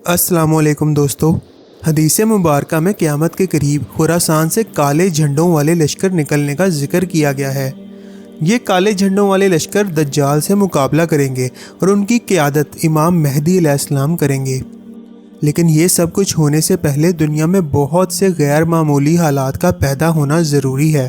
अस्सलाम वालेकुम दोस्तों। हदीस मुबारक में क़यामत के करीब खुरासान से काले झंडों वाले लश्कर निकलने का जिक्र किया गया है। ये काले झंडों वाले लश्कर दज्जाल से मुकाबला करेंगे और उनकी क़यादत इमाम मेहदी अलैहिस्सलाम करेंगे। लेकिन ये सब कुछ होने से पहले दुनिया में बहुत से गैर मामूली हालात का पैदा होना ज़रूरी है।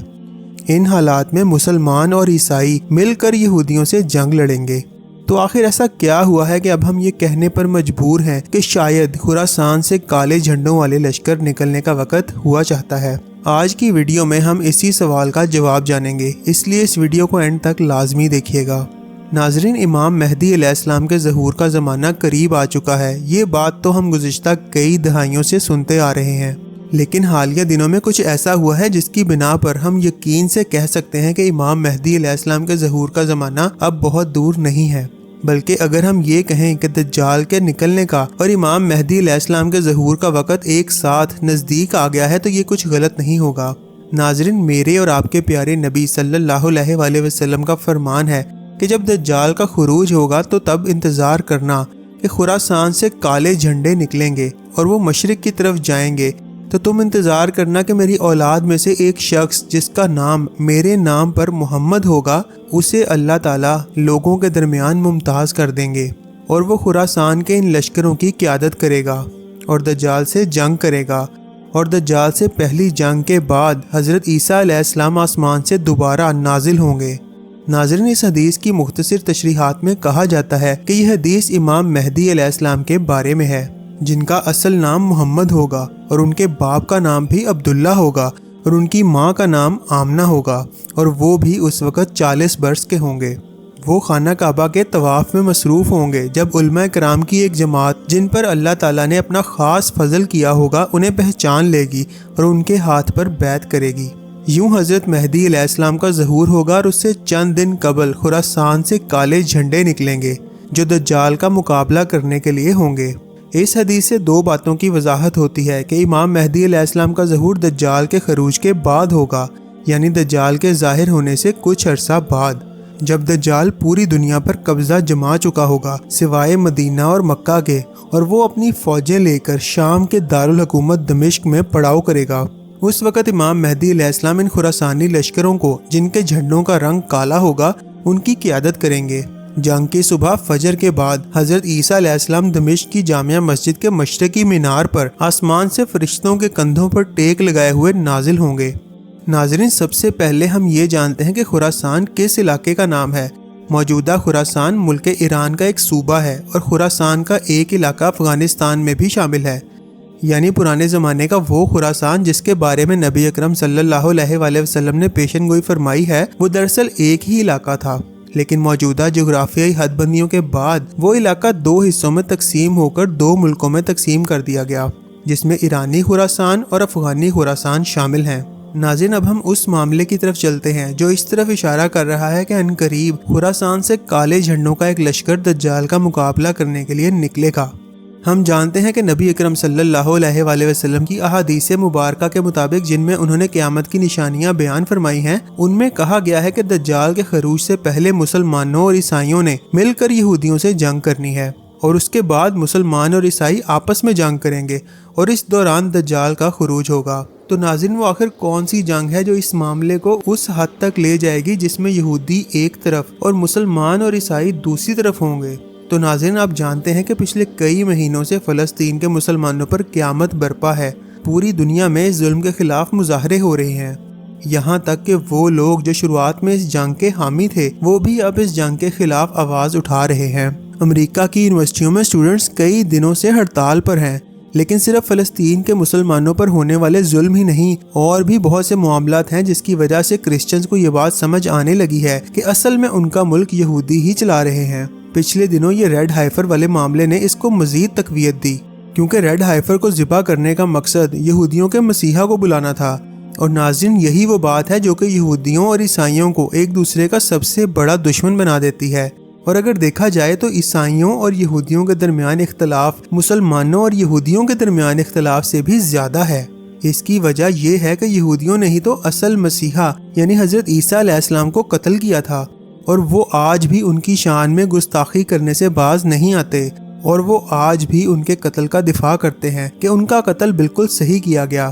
इन हालात में मुसलमान और ईसाई मिलकर यहूदियों से जंग लड़ेंगे। तो आखिर ऐसा क्या हुआ है कि अब हम ये कहने पर मजबूर हैं कि शायद खुरासान से काले झंडों वाले लश्कर निकलने का वक़्त हुआ चाहता है। आज की वीडियो में हम इसी सवाल का जवाब जानेंगे, इसलिए इस वीडियो को एंड तक लाजमी देखिएगा। नाजरीन, इमाम मेहदी अलैहिस्सलाम के ज़हूर का ज़माना करीब आ चुका है। ये बात तो हम गुज़िश्ता कई दहाइयों से सुनते आ रहे हैं, लेकिन हालिया दिनों में कुछ ऐसा हुआ है जिसकी बिना पर हम यकीन से कह सकते हैं कि इमाम मेहदी अलैहिस्सलाम के ज़हूर का ज़माना अब बहुत दूर नहीं है। बल्कि अगर हम ये कहें कि दज्जाल के निकलने का और इमाम मेहदी अलैहिस्सलाम के ज़हूर का वक़्त एक साथ नज़दीक आ गया है तो ये कुछ गलत नहीं होगा। नाजरीन, मेरे और आपके प्यारे नबी सल्लल्लाहु अलैहि वसल्लम का फरमान है कि जब दज्जाल का खुरूज होगा तो तब इंतज़ार करना कि खुरासान से काले झंडे निकलेंगे और वो मशरिक़ की तरफ जाएंगे। तो तुम इंतज़ार करना कि मेरी औलाद में से एक शख्स जिसका नाम मेरे नाम पर मोहम्मद होगा, उसे अल्लाह ताला लोगों के दरमियान मुमताज़ कर देंगे और वो खुरासान के इन लश्करों की क़यादत करेगा और दज्जाल से जंग करेगा। और दज्जाल से पहली जंग के बाद हज़रत ईसा अलैहिस्सलाम आसमान से दोबारा नाजिल होंगे। नाज़रीन, इस हदीस की मुख्तसर तशरीहात में कहा जाता है कि यह हदीस इमाम मेहदी अलैहिस्सलाम के बारे में है, जिनका असल नाम मोहम्मद होगा और उनके बाप का नाम भी अब्दुल्ला होगा और उनकी माँ का नाम आमना होगा और वो भी उस वक़्त 40 बरस के होंगे। वो खाना काबा के तवाफ़ में मसरूफ़ होंगे जब उलमा कराम की एक जमात जिन पर अल्लाह ताला ने अपना ख़ास फजल किया होगा उन्हें पहचान लेगी और उनके हाथ पर बैत करेगी। यूँ हज़रत मेहदी अलैहिस्सलाम का ज़हूर होगा और उससे चंद दिन कबल खुरासान से काले झंडे निकलेंगे जो दज्जाल का मुकाबला करने के लिए होंगे। इस हदीस से दो बातों की वजाहत होती है कि इमाम मेहदी अलैहिस्सलाम का ज़हूर दज्जाल के खरूज के बाद होगा, यानी दज्जाल के ज़ाहिर होने से कुछ अरसा बाद, जब दज्जाल पूरी दुनिया पर कब्ज़ा जमा चुका होगा सिवाय मदीना और मक्का के, और वो अपनी फ़ौजें लेकर शाम के दारुल हुकूमत दमिश्क में पड़ाव करेगा। उस वक़्त इमाम मेहदी अलैहिस्सलाम इन खुरासानी लश्करों को, जिनके झंडों का रंग काला होगा, उनकी क़यादत करेंगे। जंग की सुबह फजर के बाद हज़रत ईसा अलैहिस्सलाम दमिश्क की जामिया मस्जिद के मशरकी मीनार पर आसमान से फरिश्तों के कंधों पर टेक लगाए हुए नाजिल होंगे। नाज़रीन, सबसे पहले हम ये जानते हैं कि खुरासान किस इलाके का नाम है। मौजूदा खुरासान मुल्क ईरान का एक सूबा है और खुरासान का एक इलाका अफ़गानिस्तान में भी शामिल है, यानी पुराने ज़माने का वो खुरासान जिसके बारे में नबी अकरम सल्लल्लाहु अलैहि वसल्लम ने पेशन गोई फरमाई है, वो दरअसल एक ही इलाका था। लेकिन मौजूदा जोग्राफियाई हदबंदियों के बाद वो इलाका दो हिस्सों में तकसीम होकर दो मुल्कों में तकसीम कर दिया गया, जिसमें ईरानी खुरासान और अफ़गानी खुरासान शामिल हैं। नाज़रीन, अब हम उस मामले की तरफ चलते हैं जो इस तरफ इशारा कर रहा है कि अनकरीब खुरासान से काले झंडों का एक लश्कर दज्जाल का मुकाबला करने के लिए निकलेगा। हम जानते हैं कि नबी अकरम सल्लल्लाहु अलैहि वसल्लम की अहादीस मुबारका के मुताबिक, जिनमें उन्होंने क़यामत की निशानियां बयान फरमाई हैं, उनमें कहा गया है कि दज्जाल के खरूज से पहले मुसलमानों और ईसाइयों ने मिलकर यहूदियों से जंग करनी है और उसके बाद मुसलमान और ईसाई आपस में जंग करेंगे और इस दौरान दज्जाल का खरूज होगा। तो नाज़रीन, वो आखिर कौन सी जंग है जो इस मामले को उस हद तक ले जाएगी जिसमें यहूदी एक तरफ और मुसलमान और ईसाई दूसरी तरफ होंगे? तो नाज़रीन, आप जानते हैं कि पिछले कई महीनों से फ़लस्तीन के मुसलमानों पर क़यामत बरपा है। पूरी दुनिया में इस जुल्म के ख़िलाफ़ मुज़ाहरे हो रहे हैं। यहाँ तक कि वो लोग जो शुरुआत में इस जंग के हामी थे, वो भी अब इस जंग के ख़िलाफ़ आवाज़ उठा रहे हैं। अमेरिका की यूनिवर्सिटियों में स्टूडेंट्स कई दिनों से हड़ताल पर हैं। लेकिन सिर्फ फ़लस्तीन के मुसलमानों पर होने वाले जुल्म ही नहीं, और भी बहुत से मामलात हैं जिसकी वजह से क्रिश्चियंस को ये बात समझ आने लगी है कि असल में उनका मुल्क यहूदी ही चला रहे हैं। पिछले दिनों ये रेड हाइफर वाले मामले ने इसको मजीद तकवीत दी, क्योंकि रेड हाइफर को ज़िबा करने का मकसद यहूदियों के मसीहा को बुलाना था। और नाज़रीन, यही वो बात है जो कि यहूदियों और ईसाइयों को एक दूसरे का सबसे बड़ा दुश्मन बना देती है। और अगर देखा जाए तो ईसाइयों और यहूदियों के दरमियान इख्तलाफ मुसलमानों और यहूदियों के दरमियान इख्तलाफ से भी ज़्यादा है। इसकी वजह यह है कि यहूदियों ने ही तो असल मसीहा यानी हज़रत ईसा अलैहिस्सलाम को कत्ल किया था और वो आज भी उनकी शान में गुस्ताखी करने से बाज नहीं आते। اور وہ آج بھی ان کے قتل کا دفاع کرتے ہیں کہ ان کا قتل بالکل صحیح کیا گیا۔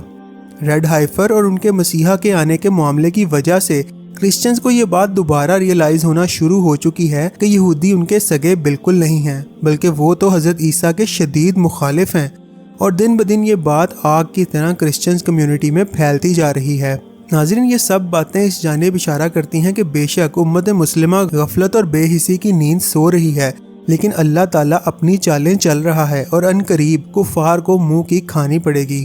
ریڈ ہائفر اور ان کے مسیحا کے آنے کے معاملے کی وجہ سے کرسچنز کو یہ بات دوبارہ ریئلائز ہونا شروع ہو چکی ہے کہ یہودی ان کے سگے بالکل نہیں ہیں، بلکہ وہ تو حضرت عیسیٰ کے شدید مخالف ہیں، اور دن بدن یہ بات آگ کی طرح کرسچنز کمیونٹی میں پھیلتی جا رہی ہے۔ ناظرین، یہ سب باتیں اس جانب اشارہ کرتی ہیں کہ بے شک امت مسلمہ غفلت اور بے حسی کی نیند سو رہی ہے، لیکن اللہ تعالیٰ اپنی چالیں چل رہا ہے اور ان قریب کفار کو منہ کی کھانی پڑے گی۔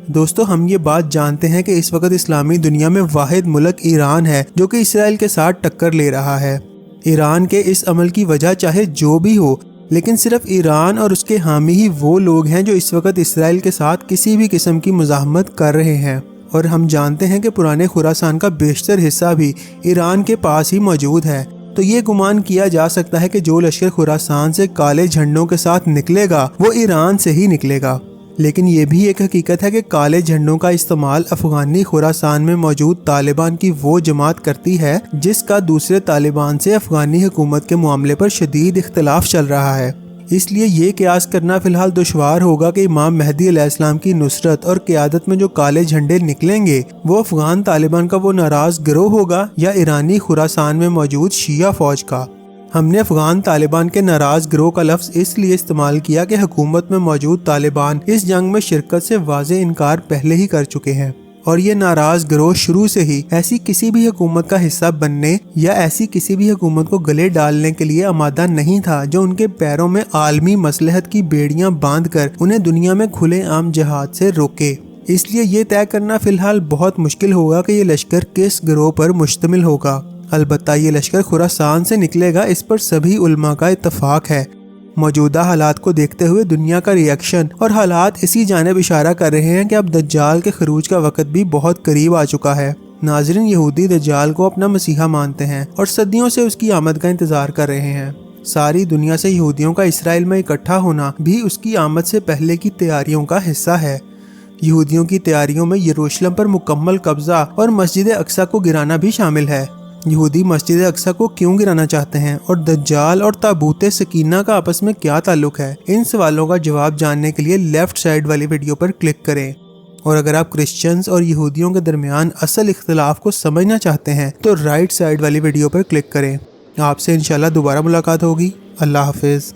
دوستو، ہم یہ بات جانتے ہیں کہ اس وقت اسلامی دنیا میں واحد ملک ایران ہے جو کہ اسرائیل کے ساتھ ٹکر لے رہا ہے۔ ایران کے اس عمل کی وجہ چاہے جو بھی ہو، لیکن صرف ایران اور اس کے حامی ہی وہ لوگ ہیں جو اس وقت اسرائیل کے ساتھ کسی بھی قسم کی مزاحمت کر رہے ہیں، اور ہم جانتے ہیں کہ پرانے خراسان کا بیشتر حصہ بھی ایران کے پاس ہی موجود ہے۔ تو یہ گمان کیا جا سکتا ہے کہ جو لشکر خراسان سے کالے جھنڈوں کے ساتھ نکلے گا وہ ایران سے ہی نکلے گا۔ لیکن یہ بھی ایک حقیقت ہے کہ کالے جھنڈوں کا استعمال افغانی خراسان میں موجود طالبان کی وہ جماعت کرتی ہے جس کا دوسرے طالبان سے افغانی حکومت کے معاملے پر شدید اختلاف چل رہا ہے۔ اس لیے یہ قیاس کرنا فی الحال دشوار ہوگا کہ امام مہدی علیہ السلام کی نصرت اور قیادت میں جو کالے جھنڈے نکلیں گے وہ افغان طالبان کا وہ ناراض گروہ ہوگا یا ایرانی خراسان میں موجود شیعہ فوج کا۔ ہم نے افغان طالبان کے ناراض گروہ کا لفظ اس لیے استعمال کیا کہ حکومت میں موجود طالبان اس جنگ میں شرکت سے واضح انکار پہلے ہی کر چکے ہیں، اور یہ ناراض گروہ شروع سے ہی ایسی کسی بھی حکومت کا حصہ بننے یا ایسی کسی بھی حکومت کو گلے ڈالنے کے لیے آمادہ نہیں تھا جو ان کے پیروں میں عالمی مصلحت کی بیڑیاں باندھ کر انہیں دنیا میں کھلے عام جہاد سے روکے۔ اس لیے یہ طے کرنا فی الحال بہت مشکل ہوگا کہ یہ لشکر کس گروہ پر مشتمل ہوگا۔ البتہ یہ لشکر خراسان سے نکلے گا، اس پر سبھی علماء کا اتفاق ہے۔ موجودہ حالات کو دیکھتے ہوئے دنیا کا ریئیکشن اور حالات اسی جانب اشارہ کر رہے ہیں کہ اب دجال کے خروج کا وقت بھی بہت قریب آ چکا ہے۔ ناظرین، یہودی دجال کو اپنا مسیحا مانتے ہیں اور صدیوں سے اس کی آمد کا انتظار کر رہے ہیں۔ ساری دنیا سے یہودیوں کا اسرائیل میں اکٹھا ہونا بھی اس کی آمد سے پہلے کی تیاریوں کا حصہ ہے۔ یہودیوں کی تیاریوں میں یروشلم پر مکمل قبضہ اور مسجد اقصی کو گرانا بھی شامل ہے۔ یہودی مسجد اقصی کو کیوں گرانا چاہتے ہیں اور دجال اور تابوت سکینہ کا آپس میں کیا تعلق ہے؟ ان سوالوں کا جواب جاننے کے لیے لیفٹ سائیڈ والی ویڈیو پر کلک کریں، اور اگر آپ کرسچنز اور یہودیوں کے درمیان اصل اختلاف کو سمجھنا چاہتے ہیں تو رائٹ سائیڈ والی ویڈیو پر کلک کریں۔ آپ سے انشاءاللہ دوبارہ ملاقات ہوگی۔ اللہ حافظ۔